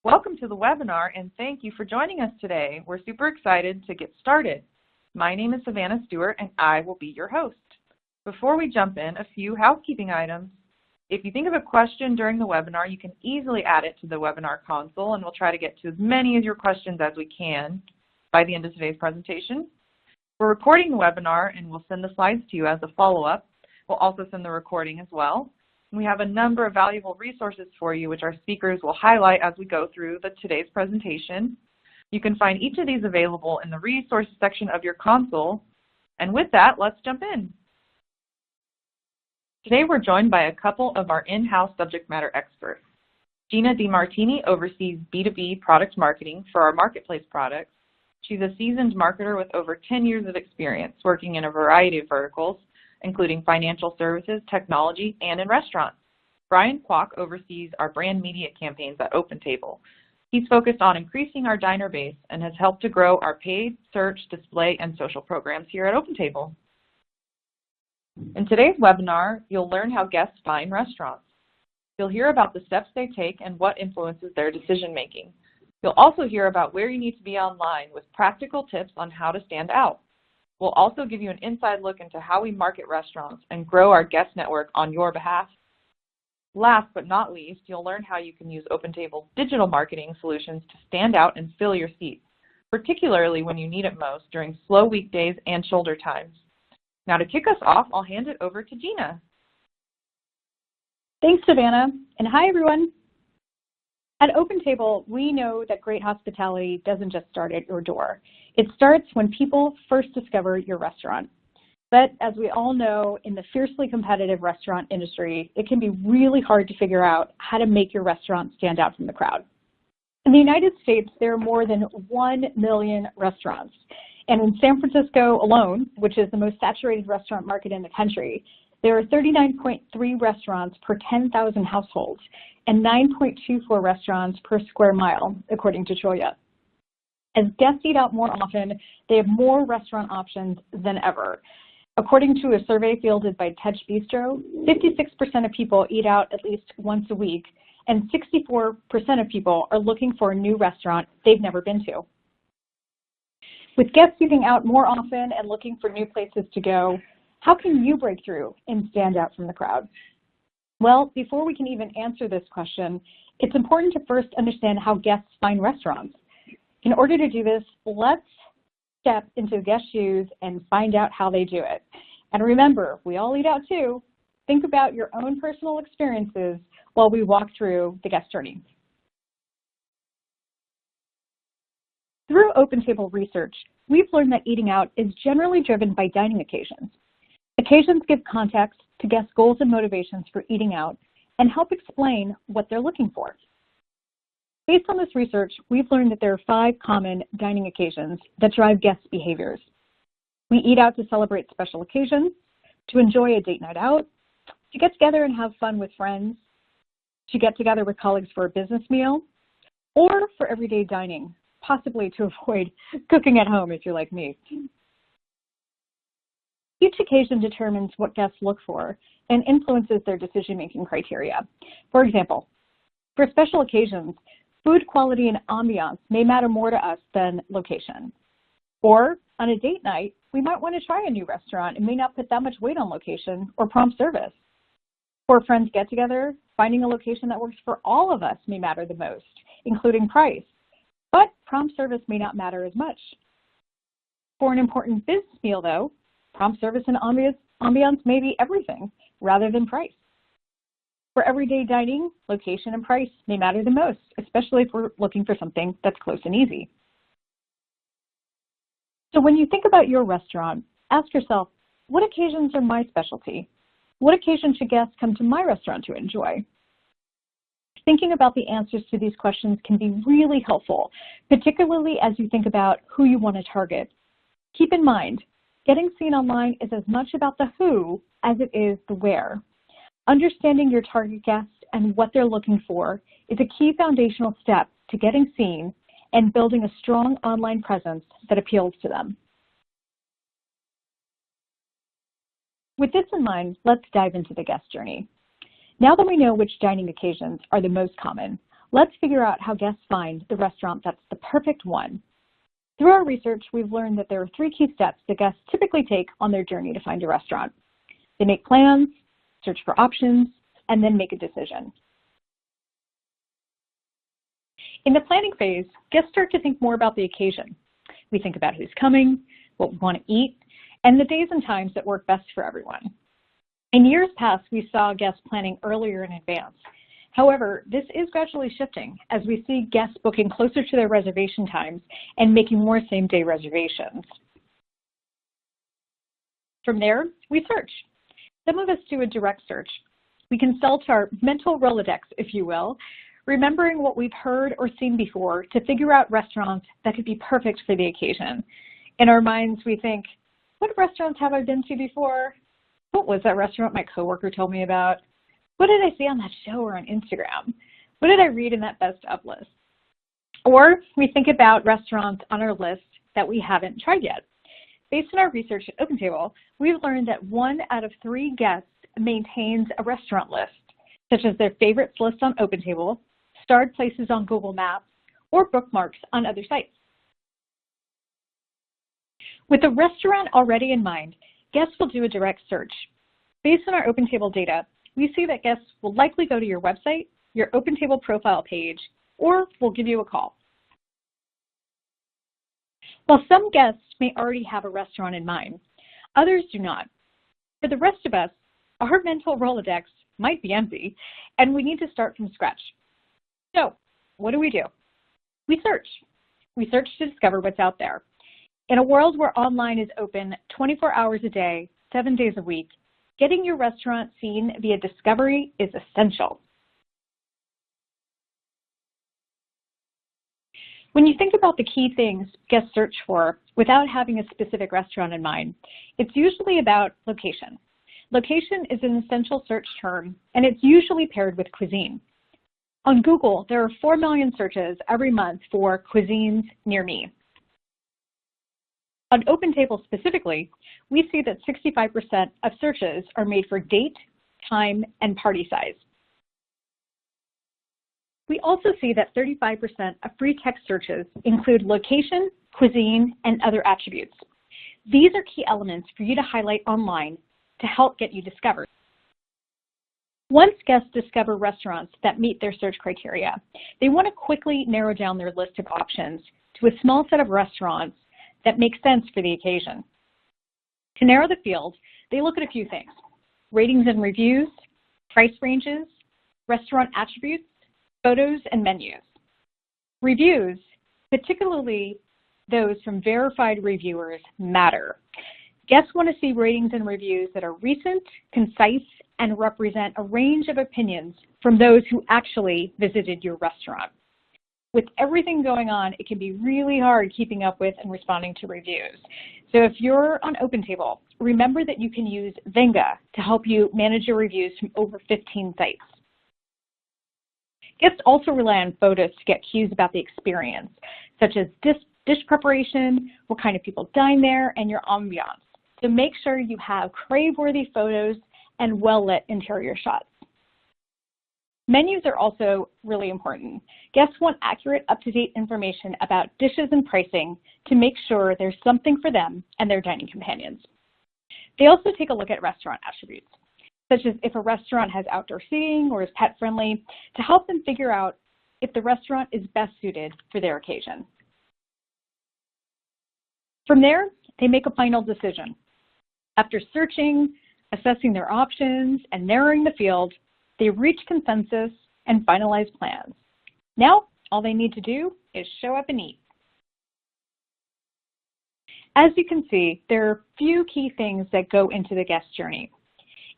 Welcome to the webinar, and thank you for joining us today. We're super excited to get started. My name is Savannah Stewart, and I will be your host. Before we jump in, a few housekeeping items. If you think of a question during the webinar, you can easily add it to the webinar console, and we'll try to get to as many of your questions as we can by the end of today's presentation. We're recording the webinar, and we'll send the slides to you as a follow-up. We'll also send the recording as well. We have a number of valuable resources for you, which our speakers will highlight as we go through today's presentation. You can find each of these available in the resources section of your console. And with that, let's jump in. Today, we're joined by a couple of our in-house subject matter experts. Gina DiMartini oversees B2B product marketing for our marketplace products. She's a seasoned marketer with over 10 years of experience working in a variety of verticals, including financial services, technology, and in restaurants. Brian Kwok oversees our brand media campaigns at Opentable. He's focused on increasing our diner base and has helped to grow our paid, search, display, and social programs here at Opentable. In today's webinar, you'll learn how guests find restaurants. You'll hear about the steps they take and what influences their decision-making. You'll also hear about where you need to be online with practical tips on how to stand out. We'll also give you an inside look into how we market restaurants and grow our guest network on your behalf. Last but not least, you'll learn how you can use Opentable's digital marketing solutions to stand out and fill your seats, particularly when you need it most during slow weekdays and shoulder times. Now to kick us off, I'll hand it over to Gina. Thanks, Savannah, and hi everyone. At Opentable, we know that great hospitality doesn't just start at your door. It starts when people first discover your restaurant. But as we all know, in the fiercely competitive restaurant industry, it can be really hard to figure out how to make your restaurant stand out from the crowd. In the United States, there are more than 1 million restaurants. And in San Francisco alone, which is the most saturated restaurant market in the country, there are 39.3 restaurants per 10,000 households and 9.24 restaurants per square mile, according to Choya. As guests eat out more often, they have more restaurant options than ever. According to a survey fielded by Touch Bistro, 56% of people eat out at least once a week, and 64% of people are looking for a new restaurant they've never been to. With guests eating out more often and looking for new places to go, how can you break through and stand out from the crowd? Well, before we can even answer this question, it's important to first understand how guests find restaurants. In order to do this, let's step into guest shoes and find out how they do it. And remember, we all eat out too. Think about your own personal experiences while we walk through the guest journey. Through Opentable research, we've learned that eating out is generally driven by dining occasions. Occasions give context to guests' goals and motivations for eating out and help explain what they're looking for. Based on this research, we've learned that there are 5 common dining occasions that drive guests' behaviors. We eat out to celebrate special occasions, to enjoy a date night out, to get together and have fun with friends, to get together with colleagues for a business meal, or for everyday dining, possibly to avoid cooking at home if you're like me. Each occasion determines what guests look for and influences their decision-making criteria. For example, for special occasions, food quality and ambiance may matter more to us than location. Or on a date night, we might want to try a new restaurant and may not put that much weight on location or prompt service. For friends get together, finding a location that works for all of us may matter the most, including price. But prompt service may not matter as much. For an important business meal, though, prompt service and ambiance may be everything rather than price. For everyday dining, location and price may matter the most, especially if we're looking for something that's close and easy. So when you think about your restaurant, ask yourself, what occasions are my specialty? What occasions should guests come to my restaurant to enjoy? Thinking about the answers to these questions can be really helpful, particularly as you think about who you want to target. Keep in mind, getting seen online is as much about the who as it is the where. Understanding your target guests and what they're looking for is a key foundational step to getting seen and building a strong online presence that appeals to them. With this in mind, let's dive into the guest journey. Now that we know which dining occasions are the most common, Let's figure out how guests find the restaurant that's the perfect one. Through our research, we've learned that there are 3 key steps that guests typically take on their journey to find a restaurant. They make plans, search for options, and then make a decision. In the planning phase, guests start to think more about the occasion. We think about who's coming, what we want to eat, and the days and times that work best for everyone. In years past, we saw guests planning earlier in advance. However, this is gradually shifting as we see guests booking closer to their reservation times and making more same-day reservations. From there, we search. Some of us do a direct search. We consult our mental Rolodex, if you will, remembering what we've heard or seen before to figure out restaurants that could be perfect for the occasion. In our minds, we think, what restaurants have I been to before? What was that restaurant my coworker told me about? What did I see on that show or on Instagram? What did I read in that best of list? Or we think about restaurants on our list that we haven't tried yet. Based on our research at Opentable, we've learned that 1 out of 3 guests maintains a restaurant list, such as their favorites list on Opentable, starred places on Google Maps, or bookmarks on other sites. With a restaurant already in mind, guests will do a direct search. Based on our Opentable data, we see that guests will likely go to your website, your Opentable profile page, or will give you a call. While some guests may already have a restaurant in mind, others do not. For the rest of us, our mental Rolodex might be empty, and we need to start from scratch. So, what do? We search. We search to discover what's out there. In a world where online is open 24 hours a day, 7 days a week, getting your restaurant seen via discovery is essential. When you think about the key things guests search for without having a specific restaurant in mind, it's usually about location. Location is an essential search term, and it's usually paired with cuisine. On Google, there are 4 million searches every month for cuisines near me. On Opentable specifically, we see that 65% of searches are made for date, time, and party size. We also see that 35% of free text searches include location, cuisine, and other attributes. These are key elements for you to highlight online to help get you discovered. Once guests discover restaurants that meet their search criteria, they want to quickly narrow down their list of options to a small set of restaurants that make sense for the occasion. To narrow the field, they look at a few things: ratings and reviews, price ranges, restaurant attributes, photos, and menus. Reviews, particularly those from verified reviewers, matter. Guests want to see ratings and reviews that are recent, concise, and represent a range of opinions from those who actually visited your restaurant. With everything going on, it can be really hard keeping up with and responding to reviews. So if you're on Opentable, remember that you can use Venga to help you manage your reviews from over 15 sites. Guests also rely on photos to get cues about the experience, such as dish preparation, what kind of people dine there, and your ambiance. So make sure you have crave-worthy photos and well-lit interior shots. Menus are also really important. Guests want accurate, up-to-date information about dishes and pricing to make sure there's something for them and their dining companions. They also take a look at restaurant attributes, such as if a restaurant has outdoor seating or is pet-friendly, to help them figure out if the restaurant is best suited for their occasion. From there, they make a final decision. After searching, assessing their options, and narrowing the field, they reach consensus and finalize plans. Now, all they need to do is show up and eat. As you can see, there are a few key things that go into the guest journey.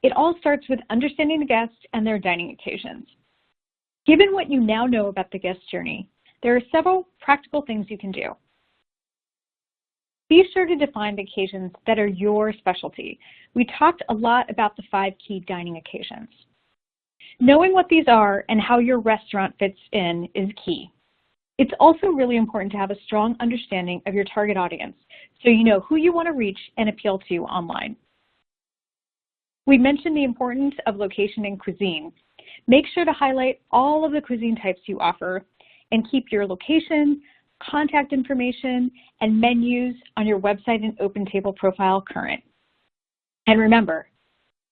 It all starts with understanding the guest and their dining occasions. Given what you now know about the guest journey, there are several practical things you can do. Be sure to define the occasions that are your specialty. We talked a lot about the 5 key dining occasions. Knowing what these are and how your restaurant fits in is key. It's also really important to have a strong understanding of your target audience so you know who you want to reach and appeal to online. We mentioned the importance of location and cuisine. Make sure to highlight all of the cuisine types you offer and keep your location, contact information, and menus on your website and Opentable profile current. And remember,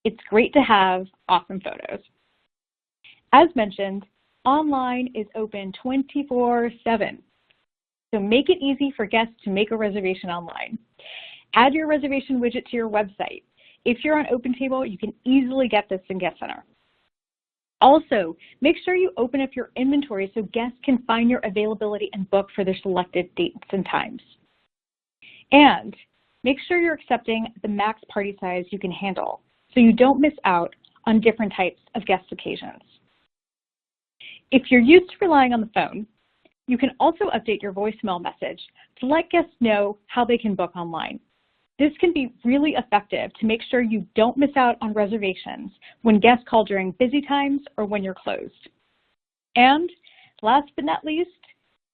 it's great to have awesome photos. As mentioned, online is open 24/7. So make it easy for guests to make a reservation online. Add your reservation widget to your website. If you're on Opentable, you can easily get this in Guest Center. Also, make sure you open up your inventory so guests can find your availability and book for their selected dates and times. And make sure you're accepting the max party size you can handle so you don't miss out on different types of guest occasions. If you're used to relying on the phone, you can also update your voicemail message to let guests know how they can book online. This can be really effective to make sure you don't miss out on reservations when guests call during busy times or when you're closed. And last but not least,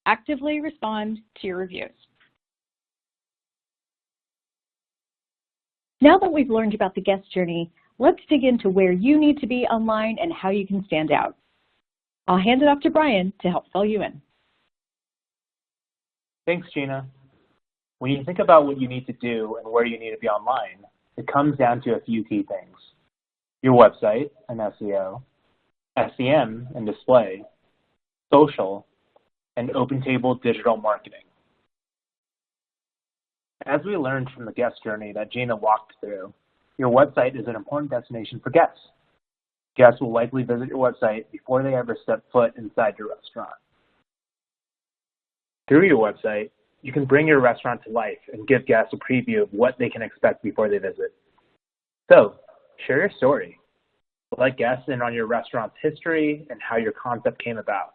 actively respond to your reviews. Now that we've learned about the guest journey, let's dig into where you need to be online and how you can stand out. I'll hand it off to Brian to help fill you in. Thanks, Gina. When you think about what you need to do and where you need to be online, it comes down to a few key things: your website and SEO, SEM and display, social, and Opentable digital marketing. As we learned from the guest journey that Gina walked through, your website is an important destination for guests. Guests will likely visit your website before they ever step foot inside your restaurant. Through your website, you can bring your restaurant to life and give guests a preview of what they can expect before they visit. So, share your story. Let guests in on your restaurant's history and how your concept came about.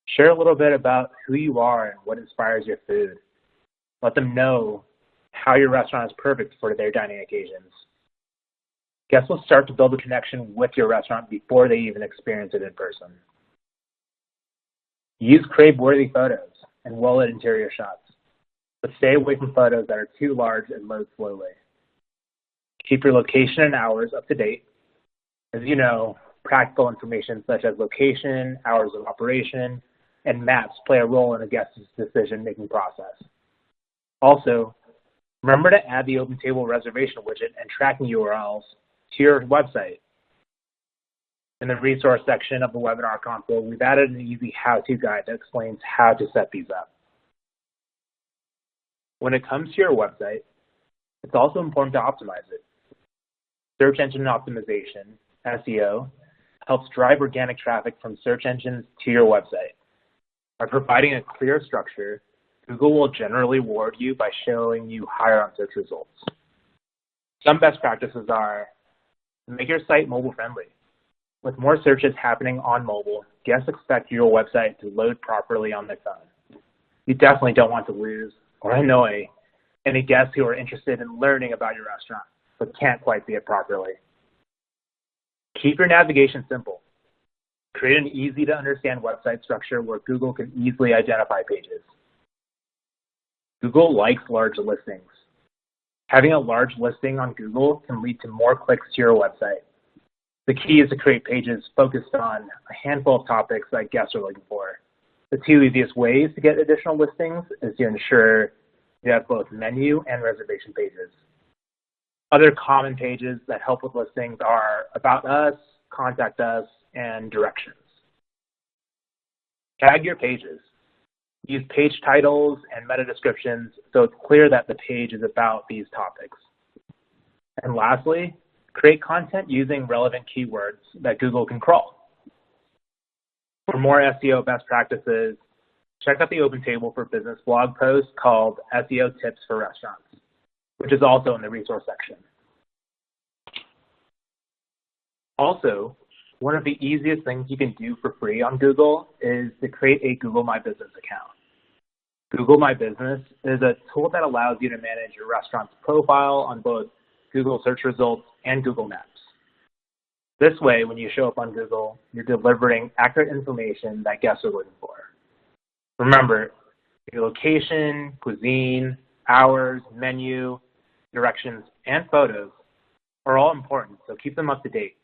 Share a little bit about who you are and what inspires your food. Let them know how your restaurant is perfect for their dining occasions. Guests will start to build a connection with your restaurant before they even experience it in person. Use crave-worthy photos and well-lit interior shots, but stay away from photos that are too large and load slowly. Keep your location and hours up to date. As you know, practical information such as location, hours of operation, and maps play a role in a guest's decision-making process. Also, remember to add the Opentable reservation widget and tracking URLs to your website. In the resource section of the webinar console, we've added an easy how-to guide that explains how to set these up. When it comes to your website, it's also important to optimize it. Search engine optimization, SEO, helps drive organic traffic from search engines to your website. By providing a clear structure, Google will generally reward you by showing you higher on search results. Some best practices are: make your site mobile friendly. With more searches happening on mobile, guests expect your website to load properly on their phone. You definitely don't want to lose or annoy any guests who are interested in learning about your restaurant but can't quite see it properly. Keep your navigation simple. Create an easy-to-understand website structure where Google can easily identify pages. Google likes large listings. Having a large listing on Google can lead to more clicks to your website. The key is to create pages focused on a handful of topics that guests are looking for. The two easiest ways to get additional listings is to ensure you have both menu and reservation pages. Other common pages that help with listings are About Us, Contact Us, and Directions. Tag your pages. Use page titles and meta descriptions so it's clear that the page is about these topics. And lastly, create content using relevant keywords that Google can crawl. For more SEO best practices, check out the Opentable for Business blog post called SEO Tips for Restaurants, which is also in the resource section. Also, one of the easiest things you can do for free on Google is to create a Google My Business account. Google My Business is a tool that allows you to manage your restaurant's profile on both Google search results and Google Maps. This way, when you show up on Google, you're delivering accurate information that guests are looking for. Remember, your location, cuisine, hours, menu, directions, and photos are all important, so keep them up to date.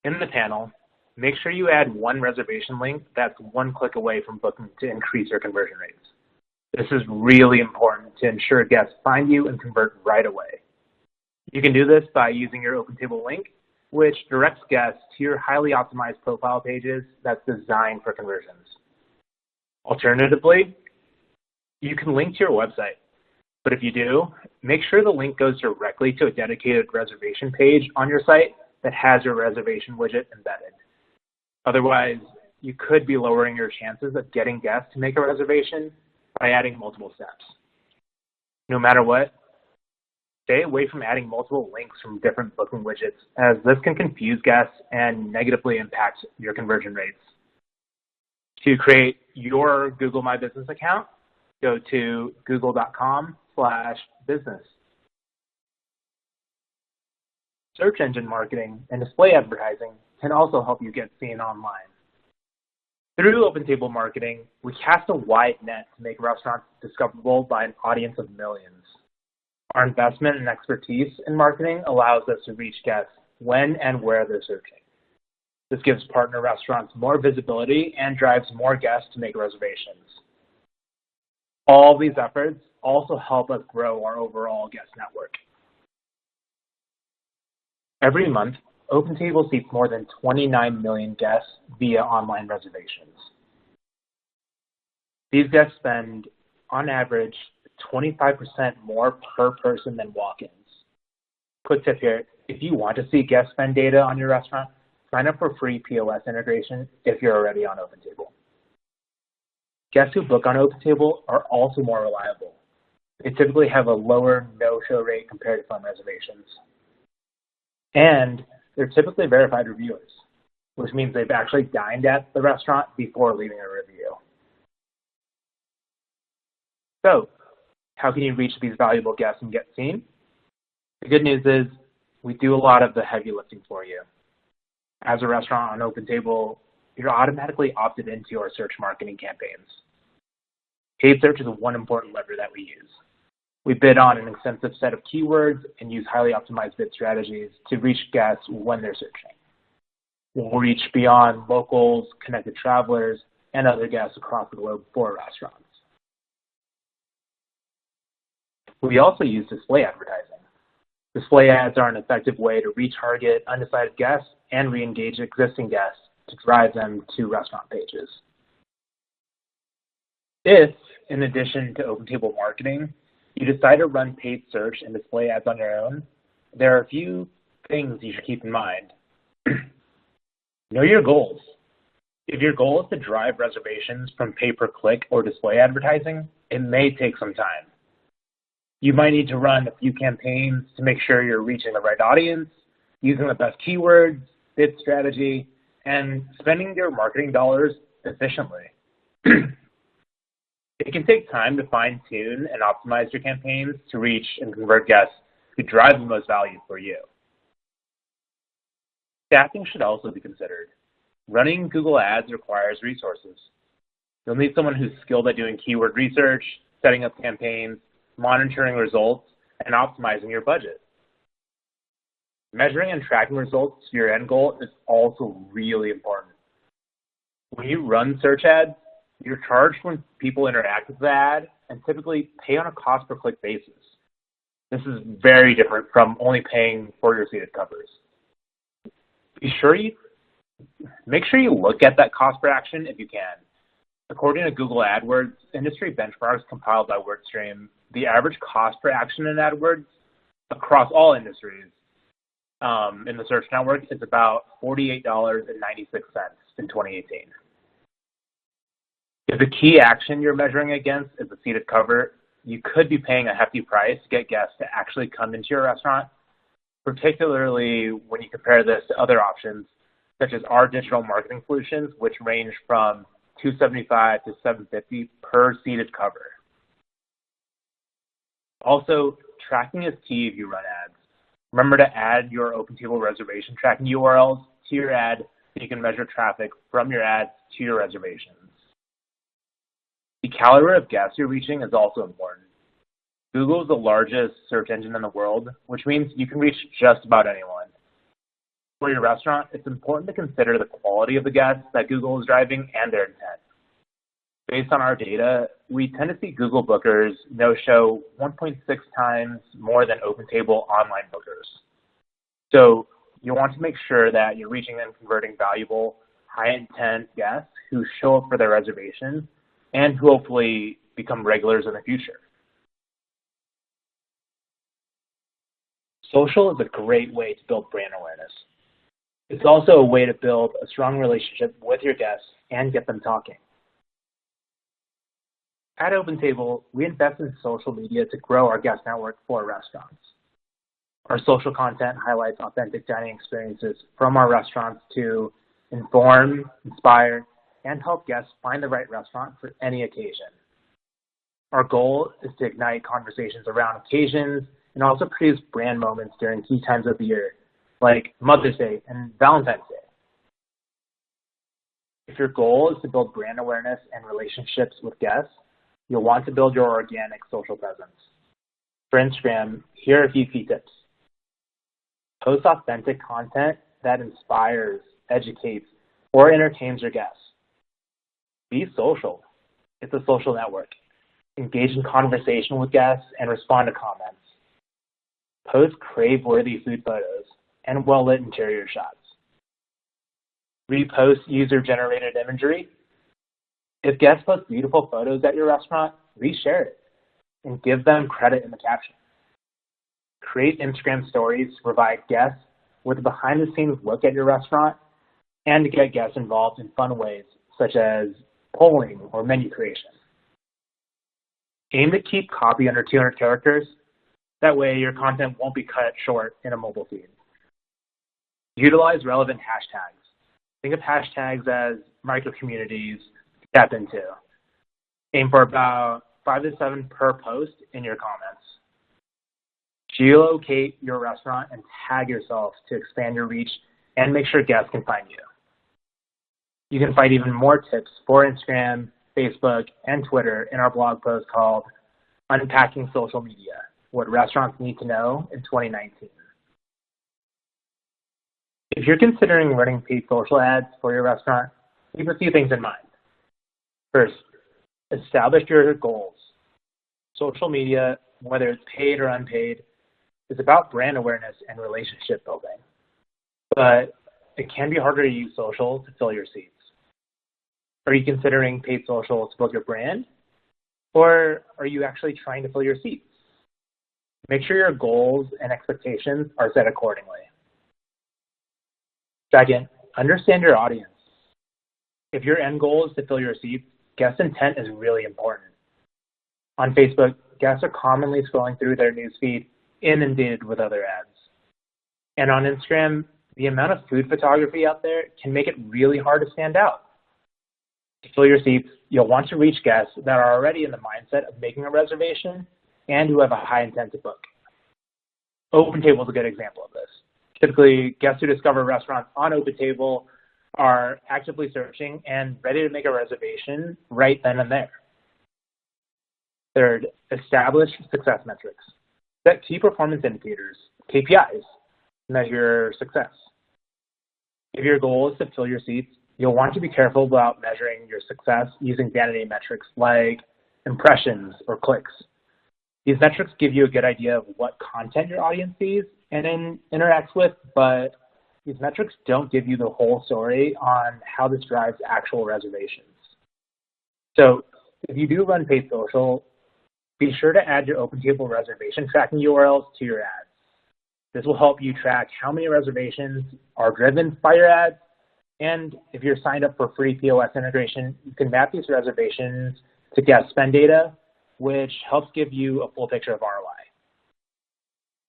In the panel, make sure you add one reservation link that's one click away from booking to increase your conversion rates. This is really important to ensure guests find you and convert right away. You can do this by using your Opentable link, which directs guests to your highly optimized profile pages that's designed for conversions. Alternatively, you can link to your website, but if you do, make sure the link goes directly to a dedicated reservation page on your site that has your reservation widget embedded. Otherwise, you could be lowering your chances of getting guests to make a reservation by adding multiple steps. No matter what, stay away from adding multiple links from different booking widgets, as this can confuse guests and negatively impact your conversion rates. To create your Google My Business account, go to google.com/business. Search engine marketing and display advertising can also help you get seen online. Through Opentable marketing, we cast a wide net to make restaurants discoverable by an audience of millions. Our investment and expertise in marketing allows us to reach guests when and where they're searching. This gives partner restaurants more visibility and drives more guests to make reservations. All these efforts also help us grow our overall guest network. Every month, Opentable seats more than 29 million guests via online reservations. These guests spend, on average, 25% more per person than walk-ins. Quick tip here, if you want to see guest spend data on your restaurant, sign up for free POS integration if you're already on Opentable. Guests who book on Opentable are also more reliable. They typically have a lower no-show rate compared to phone reservations. And they're typically verified reviewers, which means they've actually dined at the restaurant before leaving a review. So, how can you reach these valuable guests and get seen? The good news is we do a lot of the heavy lifting for you. As a restaurant on Opentable, you're automatically opted into our search marketing campaigns. Paid search is one important lever that we use. We bid on an extensive set of keywords and use highly optimized bid strategies to reach guests when they're searching. We'll reach beyond locals, connected travelers, and other guests across the globe for restaurants. We also use display advertising. Display ads are an effective way to retarget undecided guests and re-engage existing guests to drive them to restaurant pages. If, in addition to Opentable marketing, you decide to run paid search and display ads on your own, there are a few things you should keep in mind. Know your goals. If your goal is to drive reservations from pay-per-click or display advertising, it may take some time. You might need to run a few campaigns to make sure you're reaching the right audience, using the best keywords, bid strategy, and spending your marketing dollars efficiently. It can take time to fine-tune and optimize your campaigns to reach and convert guests who drive the most value for you. Staffing should also be considered. Running Google Ads requires resources. You'll need someone who's skilled at doing keyword research, setting up campaigns, monitoring results, and optimizing your budget. Measuring and tracking results to your end goal is also really important. When you run search ads, you're charged when people interact with the ad and typically pay on a cost per click basis. This is very different from only paying for your seated covers. Make sure you look at that cost per action if you can. According to Google AdWords industry benchmarks compiled by WordStream, the average cost per action in AdWords across all industries in the search network is about $48.96 in 2018. If the key action you're measuring against is a seated cover, you could be paying a hefty price to get guests to actually come into your restaurant, particularly when you compare this to other options, such as our digital marketing solutions, which range from $275 to $750 per seated cover. Also, tracking is key if you run ads. Remember to add your Opentable reservation tracking URLs to your ad so you can measure traffic from your ads to your reservations. The caliber of guests you're reaching is also important. Google is the largest search engine in the world, which means you can reach just about anyone. For your restaurant, it's important to consider the quality of the guests that Google is driving and their intent. Based on our data, we tend to see Google bookers no-show 1.6 times more than Opentable online bookers. So you want to make sure that you're reaching and converting valuable, high-intent guests who show up for their reservations and who hopefully become regulars in the future. Social is a great way to build brand awareness. It's also a way to build a strong relationship with your guests and get them talking. At Opentable, we invest in social media to grow our guest network for restaurants. Our social content highlights authentic dining experiences from our restaurants to inform, inspire, and help guests find the right restaurant for any occasion. Our goal is to ignite conversations around occasions and also produce brand moments during key times of the year, like Mother's Day and Valentine's Day. If your goal is to build brand awareness and relationships with guests, you'll want to build your organic social presence. For Instagram, here are a few key tips. Post authentic content that inspires, educates, or entertains your guests. Be social. It's a social network. Engage in conversation with guests and respond to comments. Post crave-worthy food photos and well-lit interior shots. Repost user-generated imagery. If guests post beautiful photos at your restaurant, reshare it and give them credit in the caption. Create Instagram stories to provide guests with a behind-the-scenes look at your restaurant and to get guests involved in fun ways such as polling or menu creation. Aim to keep copy under 200 characters. That way your content won't be cut short in a mobile feed. Utilize relevant hashtags. Think of hashtags as micro-communities to tap into. Aim for about 5 to 7 per post in your comments. Geolocate your restaurant and tag yourself to expand your reach and make sure guests can find you. You can find even more tips for Instagram, Facebook, and Twitter in our blog post called Unpacking Social Media, What Restaurants Need to Know in 2019. If you're considering running paid social ads for your restaurant, keep a few things in mind. First, establish your goals. Social media, whether it's paid or unpaid, is about brand awareness and relationship building. But it can be harder to use social to fill your seats. Are you considering paid social to build your brand? Or are you actually trying to fill your seats? Make sure your goals and expectations are set accordingly. Second, understand your audience. If your end goal is to fill your seats, guest intent is really important. On Facebook, guests are commonly scrolling through their newsfeed inundated with other ads. And on Instagram, the amount of food photography out there can make it really hard to stand out. To fill your seats, you'll want to reach guests that are already in the mindset of making a reservation and who have a high intent to book. Opentable is a good example of this. Typically, guests who discover restaurants on Opentable are actively searching and ready to make a reservation right then and there. Third, establish success metrics. Set key performance indicators, KPIs, to measure your success. If your goal is to fill your seats, you'll want to be careful about measuring your success using vanity metrics like impressions or clicks. These metrics give you a good idea of what content your audience sees and interacts with, but these metrics don't give you the whole story on how this drives actual reservations. So if you do run paid social, be sure to add your Opentable reservation tracking URLs to your ads. This will help you track how many reservations are driven by your ads, and if you're signed up for free POS integration, you can map these reservations to guest spend data, which helps give you a full picture of ROI.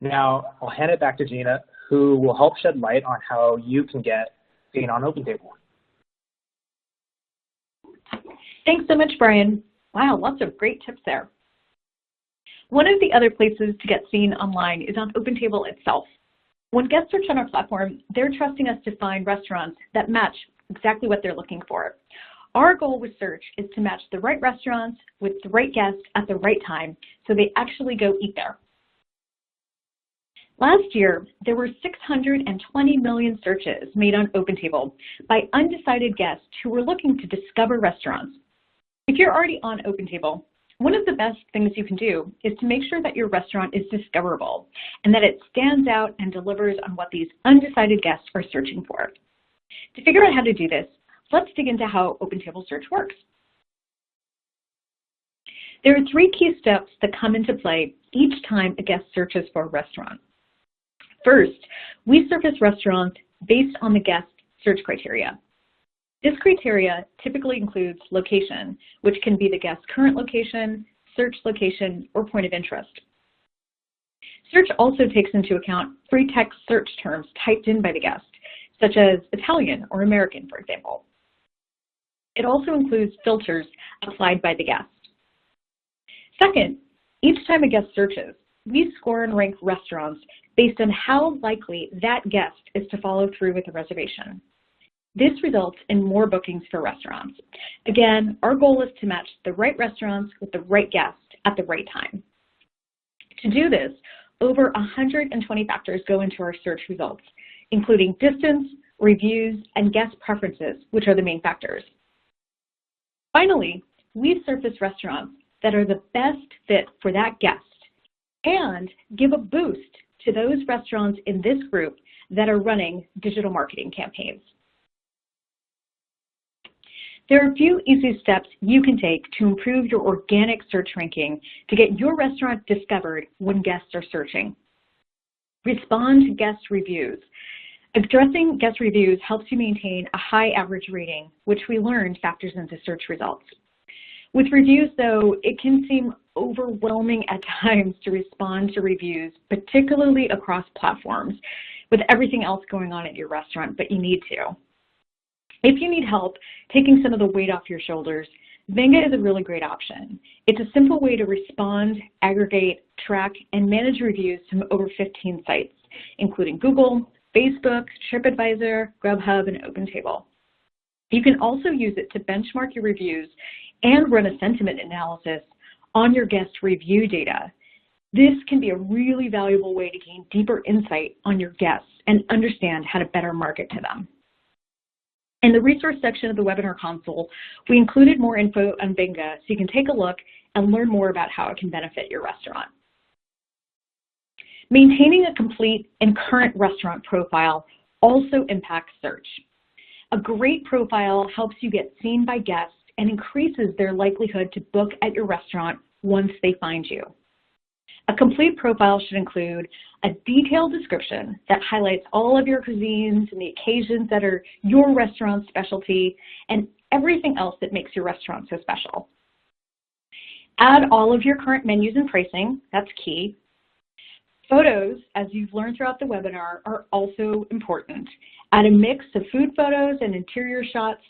Now, I'll hand it back to Gina, who will help shed light on how you can get seen on Opentable. Thanks so much, Brian. Wow, lots of great tips there. One of the other places to get seen online is on Opentable itself. When guests search on our platform, they're trusting us to find restaurants that match exactly what they're looking for. Our goal with search is to match the right restaurants with the right guests at the right time so they actually go eat there. Last year, there were 620 million searches made on Opentable by undecided guests who were looking to discover restaurants. If you're already on Opentable, one of the best things you can do is to make sure that your restaurant is discoverable and that it stands out and delivers on what these undecided guests are searching for. To figure out how to do this, let's dig into how Opentable search works. There are 3 key steps that come into play each time a guest searches for a restaurant. First, we surface restaurants based on the guest search criteria. This criteria typically includes location, which can be the guest's current location, search location, or point of interest. Search also takes into account free text search terms typed in by the guest, such as Italian or American, for example. It also includes filters applied by the guest. Second, each time a guest searches, we score and rank restaurants based on how likely that guest is to follow through with a reservation. This results in more bookings for restaurants. Again, our goal is to match the right restaurants with the right guest at the right time. To do this, over 120 factors go into our search results, including distance, reviews, and guest preferences, which are the main factors. Finally, we surface restaurants that are the best fit for that guest and give a boost to those restaurants in this group that are running digital marketing campaigns. There are a few easy steps you can take to improve your organic search ranking to get your restaurant discovered when guests are searching. Respond to guest reviews. Addressing guest reviews helps you maintain a high average rating, which we learned factors into search results. With reviews, though, it can seem overwhelming at times to respond to reviews, particularly across platforms, with everything else going on at your restaurant, but you need to. If you need help taking some of the weight off your shoulders, Venga is a really great option. It's a simple way to respond, aggregate, track, and manage reviews from over 15 sites, including Google, Facebook, TripAdvisor, Grubhub, and Opentable. You can also use it to benchmark your reviews and run a sentiment analysis on your guest review data. This can be a really valuable way to gain deeper insight on your guests and understand how to better market to them. In the resource section of the webinar console, we included more info on Venga so you can take a look and learn more about how it can benefit your restaurant. Maintaining a complete and current restaurant profile also impacts search. A great profile helps you get seen by guests and increases their likelihood to book at your restaurant once they find you. A complete profile should include a detailed description that highlights all of your cuisines and the occasions that are your restaurant's specialty and everything else that makes your restaurant so special. Add all of your current menus and pricing, that's key. Photos, as you've learned throughout the webinar, are also important. Add a mix of food photos and interior shots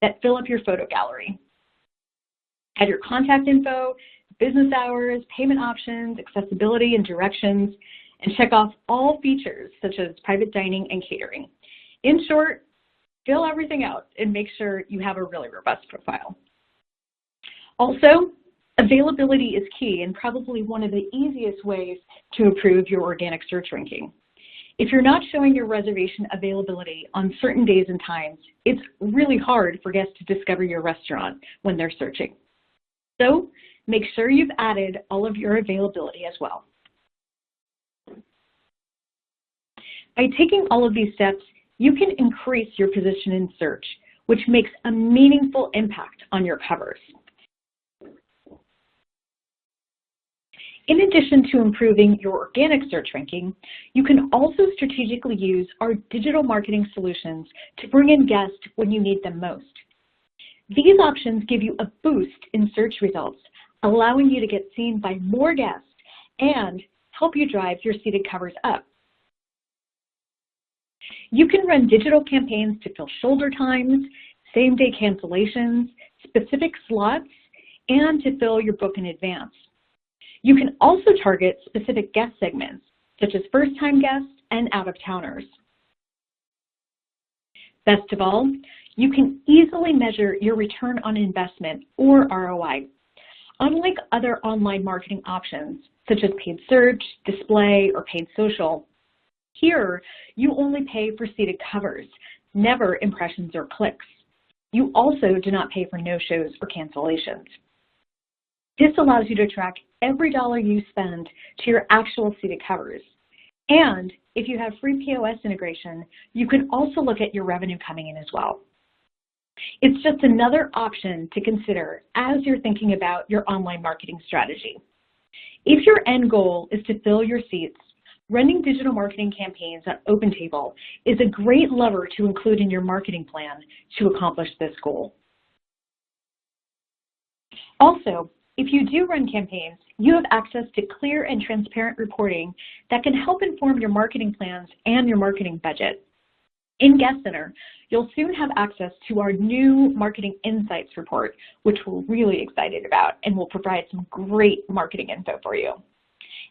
that fill up your photo gallery. Add your contact info, business hours, payment options, accessibility, and directions, and check off all features such as private dining and catering. In short, fill everything out and make sure you have a really robust profile. Also, availability is key and probably one of the easiest ways to improve your organic search ranking. If you're not showing your reservation availability on certain days and times, it's really hard for guests to discover your restaurant when they're searching. So make sure you've added all of your availability as well. By taking all of these steps, you can increase your position in search, which makes a meaningful impact on your covers. In addition to improving your organic search ranking, you can also strategically use our digital marketing solutions to bring in guests when you need them most. These options give you a boost in search results, allowing you to get seen by more guests and help you drive your seated covers up. You can run digital campaigns to fill shoulder times, same-day cancellations, specific slots, and to fill your book in advance. You can also target specific guest segments, such as first-time guests and out-of-towners. Best of all, you can easily measure your return on investment, or ROI. Unlike other online marketing options, such as paid search, display, or paid social, Here, you only pay for seated covers, never impressions or clicks. You also do not pay for no-shows or cancellations. This allows you to track every dollar you spend to your actual seated covers. And if you have free POS integration, you can also look at your revenue coming in as well. It's just another option to consider as you're thinking about your online marketing strategy. If your end goal is to fill your seats, running digital marketing campaigns on Opentable is a great lever to include in your marketing plan to accomplish this goal. Also, if you do run campaigns, you have access to clear and transparent reporting that can help inform your marketing plans and your marketing budget. In Guest Center, you'll soon have access to our new Marketing Insights report, which we're really excited about and will provide some great marketing info for you.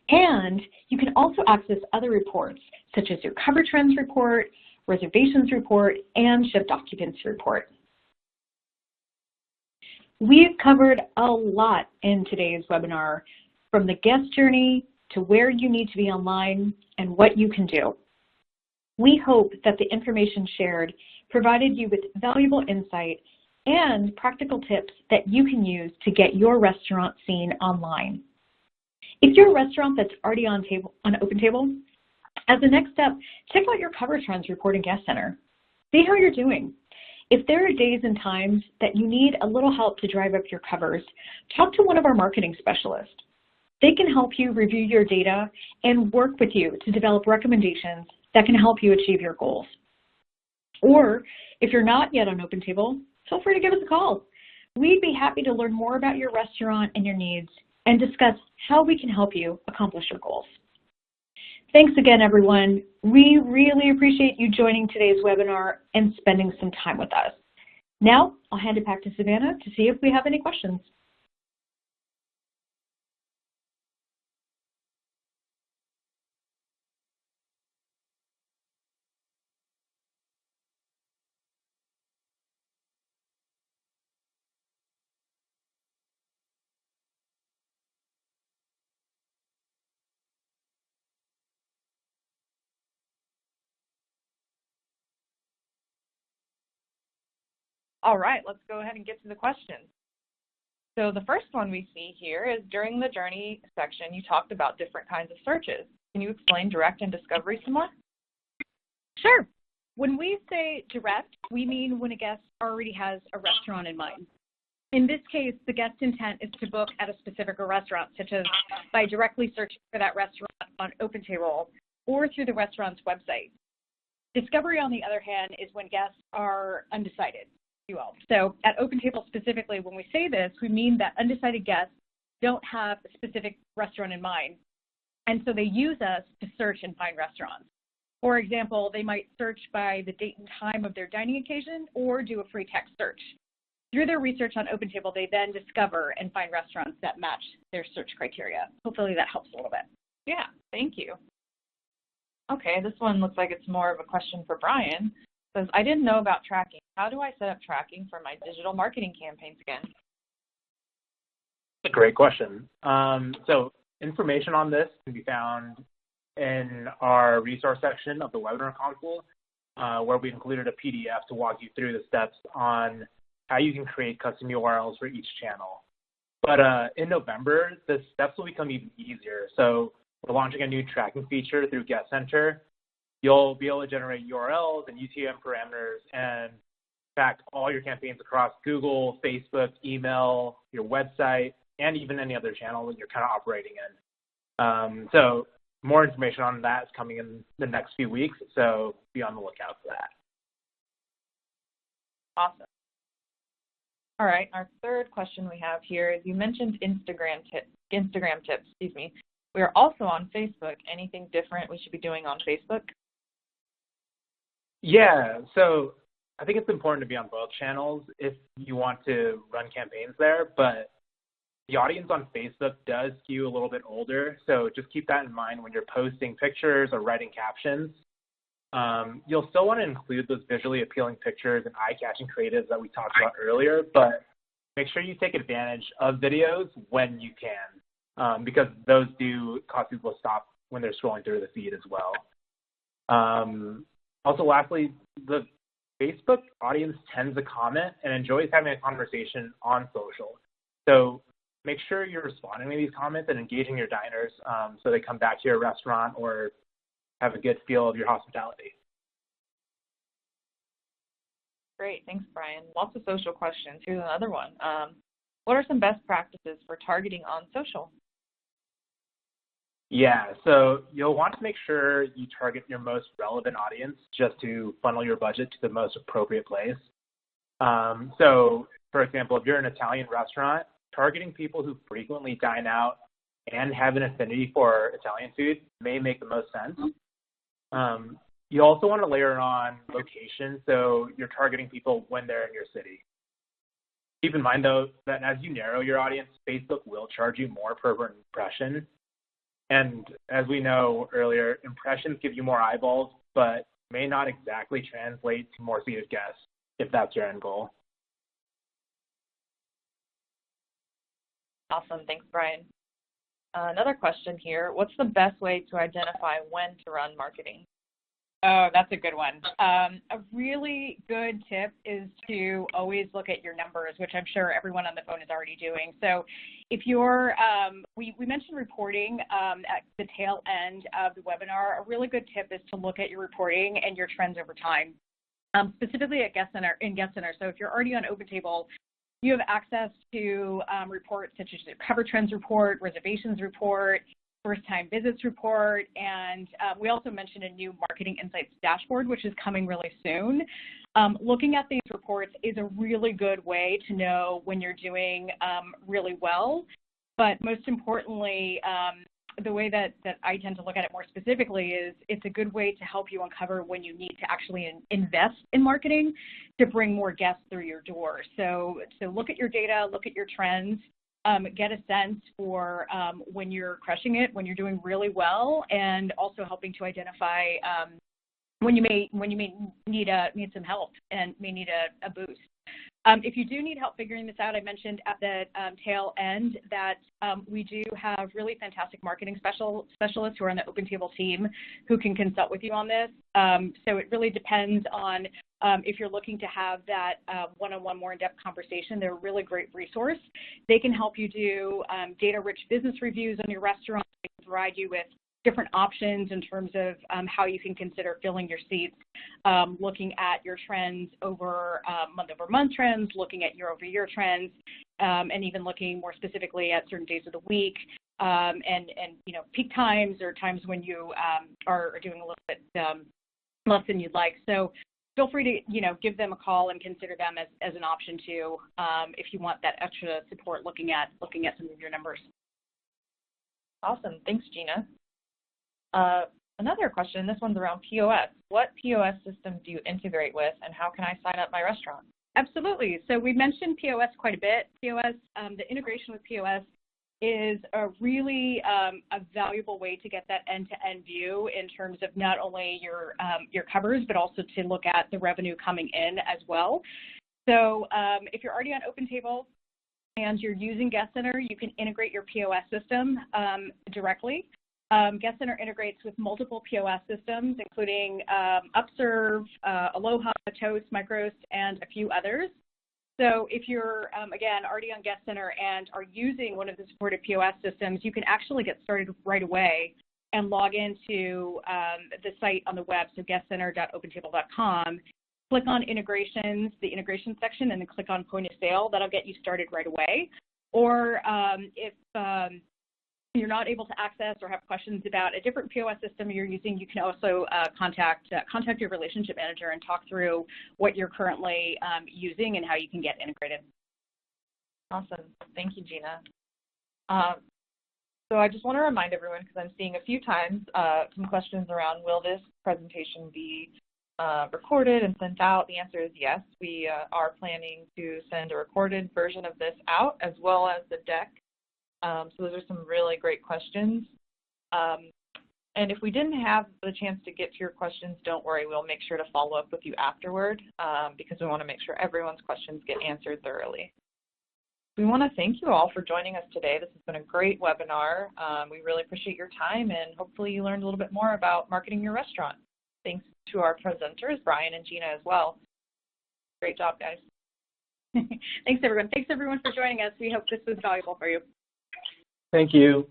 And you can also access other reports, such as your cover trends report, reservations report, and shift occupancy report. We've covered a lot in today's webinar, from the guest journey to where you need to be online and what you can do. We hope that the information shared provided you with valuable insight and practical tips that you can use to get your restaurant seen online. If you're a restaurant that's already on Opentable, as a next step, check out your cover trends report in Guest Center. See how you're doing. If there are days and times that you need a little help to drive up your covers, talk to one of our marketing specialists. They can help you review your data and work with you to develop recommendations that can help you achieve your goals. Or if you're not yet on Opentable, feel free to give us a call. We'd be happy to learn more about your restaurant and your needs and discuss how we can help you accomplish your goals. Thanks again, everyone. We really appreciate you joining today's webinar and spending some time with us. Now, I'll hand it back to Savannah to see if we have any questions. All right, let's go ahead and get to the questions. So the first one we see here is during the journey section, you talked about different kinds of searches. Can you explain direct and discovery some more? Sure. When we say direct, we mean when a guest already has a restaurant in mind. In this case, the guest intent is to book at a specific restaurant, such as by directly searching for that restaurant on Opentable or through the restaurant's website. Discovery, on the other hand, is when guests are undecided. So at Opentable specifically, when we say this, we mean that undecided guests don't have a specific restaurant in mind, and so they use us to search and find restaurants. For example, they might search by the date and time of their dining occasion or do a free text search. Through their research on Opentable, they then discover and find restaurants that match their search criteria. Hopefully that helps a little bit. Yeah, thank you. Okay, this one looks like it's more of a question for Brian. It says, I didn't know about tracking. How do I set up tracking for my digital marketing campaigns again? A great question. So information on this can be found in our resource section of the webinar console, where we included a PDF to walk you through the steps on how you can create custom URLs for each channel. But in November, the steps will become even easier. So we're launching a new tracking feature through Guest Center. You'll be able to generate URLs and UTM parameters and track all your campaigns across Google, Facebook, email, your website, and even any other channel that you're kind of operating in. So more information on that is coming in the next few weeks, so be on the lookout for that. Awesome. All right, our third question we have here is you mentioned Instagram tips. We are also on Facebook. Anything different we should be doing on Facebook? Yeah, so I think it's important to be on both channels if you want to run campaigns there, but the audience on Facebook does skew a little bit older, so just keep that in mind when you're posting pictures or writing captions. You'll still want to include those visually appealing pictures and eye-catching creatives that we talked about earlier, but make sure you take advantage of videos when you can, because those do cause people to stop when they're scrolling through the feed as well. Also, lastly, the Facebook audience tends to comment and enjoys having a conversation on social. So make sure you're responding to these comments and engaging your diners so they come back to your restaurant or have a good feel of your hospitality. Great, thanks, Brian. Lots of social questions. Here's another one. What are some best practices for targeting on social? Yeah, so you'll want to make sure you target your most relevant audience just to funnel your budget to the most appropriate place. So, for example, if you're an Italian restaurant, targeting people who frequently dine out and have an affinity for Italian food may make the most sense. You also want to layer on location, so you're targeting people when they're in your city. Keep in mind, though, that as you narrow your audience, Facebook will charge you more per impression. And as we know earlier, impressions give you more eyeballs, but may not exactly translate to more seated guests, if that's your end goal. Awesome, thanks, Brian. Another question here, what's the best way to identify when to run marketing? Oh, that's a good one. A really good tip is to always look at your numbers, which I'm sure everyone on the phone is already doing. So if you're, we mentioned reporting at the tail end of the webinar. A really good tip is to look at your reporting and your trends over time, specifically at in Guest Center. So if you're already on Opentable, you have access to reports such as the cover trends report, reservations report, first-time visits report, and we also mentioned a new marketing insights dashboard, which is coming really soon. Looking at these reports is a really good way to know when you're doing really well, but most importantly, the way that I tend to look at it more specifically is it's a good way to help you uncover when you need to actually invest in marketing to bring more guests through your door. So look at your data, look at your trends, get a sense for when you're crushing it, when you're doing really well, and also helping to identify when you may need some help and may need a boost. If you do need help figuring this out, I mentioned at the tail end that we do have really fantastic marketing specialists who are on the Opentable team who can consult with you on this. So it really depends on if you're looking to have that one-on-one more in-depth conversation. They're a really great resource. They can help you do data-rich business reviews on your restaurant. They can provide you with different options in terms of how you can consider filling your seats, looking at your trends over month-over-month trends, looking at year-over-year trends, and even looking more specifically at certain days of the week, and you know, peak times or times when you are doing a little bit less than you'd like. So feel free to, you know, give them a call and consider them as an option too, if you want that extra support looking at some of your numbers. Awesome, thanks, Gina. Another question, this one's around POS. What POS system do you integrate with, and how can I sign up my restaurant? Absolutely. So we mentioned POS quite a bit. POS, the integration with POS is a really a valuable way to get that end-to-end view in terms of not only your covers, but also to look at the revenue coming in as well. So if you're already on Opentable and you're using Guest Center, you can integrate your POS system directly. Guest Center integrates with multiple POS systems, including Upserve, Aloha, Toast, Micros, and a few others. So if you're, again, already on Guest Center and are using one of the supported POS systems, you can actually get started right away and log into the site on the web, so guestcenter.opentable.com. Click on integrations, the integration section, and then click on point of sale. That'll get you started right away. Or if you're not able to access or have questions about a different POS system you're using, you can also contact your relationship manager and talk through what you're currently using and how you can get integrated. Awesome. Thank you, Gina. So I just want to remind everyone, because I'm seeing a few times some questions around, will this presentation be recorded and sent out? The answer is yes. We are planning to send a recorded version of this out, as well as the deck. So those are some really great questions. And if we didn't have the chance to get to your questions, don't worry, we'll make sure to follow up with you afterward because we want to make sure everyone's questions get answered thoroughly. We want to thank you all for joining us today. This has been a great webinar. We really appreciate your time, and hopefully you learned a little bit more about marketing your restaurant. Thanks to our presenters, Brian and Gina, as well. Great job, guys. Thanks, everyone. Thanks, everyone, for joining us. We hope this was valuable for you. Thank you.